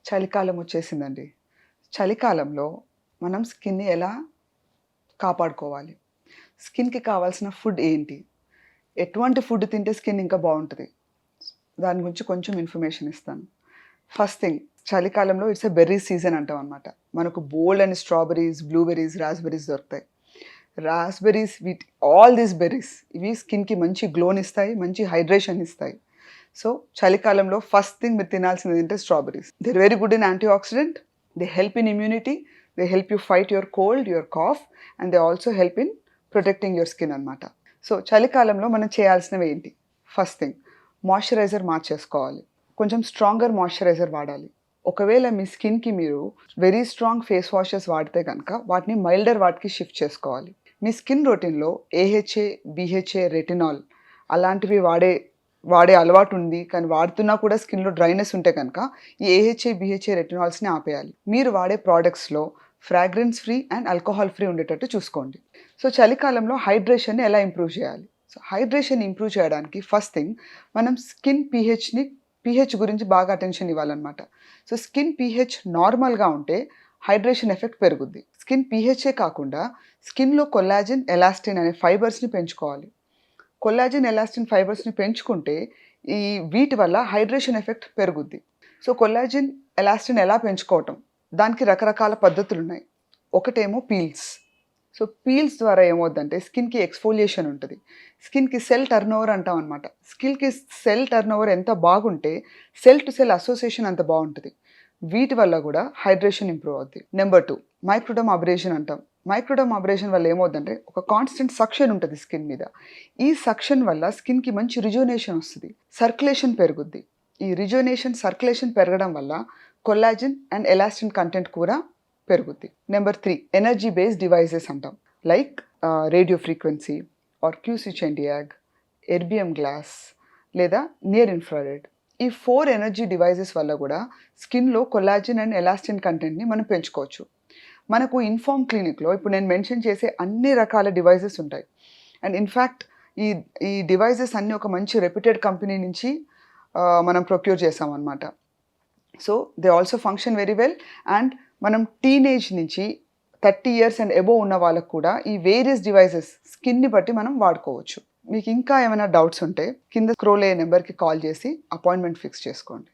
చలికాలం వచ్చేసిందండి. చలికాలంలో మనం స్కిన్‌ని ఎలా కాపాడుకోవాలి? స్కిన్‌కి కావాల్సిన ఫుడ్ ఏంటి? ఎటువంటి ఫుడ్ తింటే స్కిన్ ఇంకా బావుంటది? దాని గురించి కొంచెం ఇన్ఫర్మేషన్ ఇస్తాను. ఫస్ట్ థింగ్ చలికాలంలో ఇట్స్ ఎ బెర్రీ సీజన్ అంటామనమాట. మనకు బోలెడన్ని స్ట్రాబెర్రీస్, బ్లూబెర్రీస్, రాస్బెర్రీస్ దొరుకుతాయి. రాస్బెర్రీస్ ఆల్ దీస్ బెర్రీస్ ఇవి స్కిన్‌కి మంచి గ్లోనిస్తాయి, మంచి హైడ్రేషన్ ఇస్తాయి. సో, చలికాలంలో ఫస్ట్ థింగ్ మీరు తినాల్సింది ఏంటంటే strawberries. They are very good in antioxidant, they help in immunity, they help you fight your cold, your cough and they also help in protecting your skin అనమాట. So, చలికాలంలో మనం చేయాల్సినవి ఏంటి? First thing moisturizer మార్చేసుకోవాలి. కొంచెం stronger moisturiser వాడాలి. ఒకవేళ మీ స్కిన్‌కి మీరు వెరీ స్ట్రాంగ్ ఫేస్ వాషెస్ వాడితే గనక వాటిని మైల్డర్ వాటికి షిఫ్ట్ చేసుకోవాలి. మీ స్కిన్ రొటీన్‌లో ఏహెచ్ఏ, బీహెచ్ఏ, రెటినాల్ అలాంటివి వాడే అలవాటు ఉంది. కానీ వాడుతున్నా కూడా స్కిన్‌లో డ్రైనెస్ ఉంటే కనుక ఈ ఏహెచ్ఏ, బీహెచ్ఏ, రెటినాల్స్‌ని ఆపేయాలి. మీరు వాడే ప్రొడక్ట్స్‌లో fragrance free and alcohol free ఉండేటట్టు చూసుకోండి. సో, చలికాలంలో హైడ్రేషన్‌ని ఎలా ఇంప్రూవ్ చేయాలి? సో, హైడ్రేషన్ ఇంప్రూవ్ చేయడానికి ఫస్ట్ థింగ్ మనం స్కిన్ పీహెచ్ గురించి బాగా అటెన్షన్ ఇవ్వాలన్నమాట. సో, స్కిన్ పీహెచ్ నార్మల్‌గా ఉంటే హైడ్రేషన్ ఎఫెక్ట్ పెరుగుద్ది. స్కిన్ పీహెచ్ఏ కాకుండా స్కిన్‌లో కొల్లాజెన్, ఎలాస్టిన్ అనే ఫైబర్స్‌ని పెంచుకోవాలి. కొల్లాజెన్, ఎలాస్టిన్ ఫైబర్స్‌ని పెంచుకుంటే వీటి వల్ల హైడ్రేషన్ ఎఫెక్ట్ పెరుగుద్ది. సో, కొల్లాజెన్, ఎలాస్టిన్ ఎలా పెంచుకోవటం? దానికి రకరకాల పద్ధతులున్నాయి. ఒకటేమో పీల్స్. సో, పీల్స్ ద్వారా ఏమవుద్దంటే స్కిన్‌కి ఎక్స్‌ఫోలియేషన్ ఉంటది. స్కిన్‌కి సెల్ టర్నోవర్ అంటాం అనమాట. స్కిన్‌కి సెల్ టర్నోవర్ ఎంత బాగుంటే సెల్ టు సెల్ అసోసియేషన్ అంత బావుంటది. వీటి వల్ల గూడా హైడ్రేషన్ ఇంప్రూవ్ అవుద్ది. నెంబర్ 2 మైక్రోడర్మ్ అబ్రేషన్ అంటాం. మైక్రోడర్మ్ అబ్రేషన్ వల్ల ఏమవుద్దంటే ఒక కాన్స్టెంట్ సక్షన్ ఉంటది స్కిన్ మీద. ఈ సక్షన్ వల్ల స్కిన్‌కి మంచి రిజువనేషన్ వస్తది. సర్క్యులేషన్ పెరుగుద్ది. ఈ రిజువనేషన్, సర్క్యులేషన్ పెరగడం వల్ల కొల్లాజెన్ అండ్ ఎలాస్టిన్ కంటెంట్ కూడా పెరుగుద్ది. నెంబర్ 3 ఎనర్జీ బేస్డ్ డివైసెస్ అంటాం. Like radio frequency or QC చెండియాగ్, ఎర్బియం గ్లాస్ లేదా నియర్ ఇన్ఫ్రారెడ్. ఈ 4 ఎనర్జీ డివైసెస్ వల్ల కూడా స్కిన్‌లో కొల్లాజెన్ అండ్ ఎలాస్టిన్ కంటెంట్‌ని మనం పెంచుకోవచ్చు. మనకు ఇన్ఫార్మ్ క్లినిక్‌లో ఇప్పుడు నేను మెన్షన్ చేసే అన్ని రకాల డివైసెస్ ఉంటాయి. అండ్ ఇన్‌ఫాక్ట్ ఈ ఈ డివైసెస్ అన్నీ ఒక మంచి రెప్యూటెడ్ కంపెనీ నుంచి మనం ప్రొక్యూర్ చేసామన్నమాట. So, they also function very well and మనం టీనేజ్ నుంచి 30 ఇయర్స్ అండ్ అబోవ్ ఉన్న వాళ్ళకు కూడా ఈ వేరియస్ డివైసెస్ స్కిన్‌ని బట్టి మనం వాడుకోవచ్చు. మీకు ఇంకా ఏమైనా డౌట్స్ ఉంటే కింద స్క్రోల్ అయ్యే నెంబర్‌కి కాల్ చేసి అపాయింట్మెంట్ ఫిక్స్ చేసుకోండి.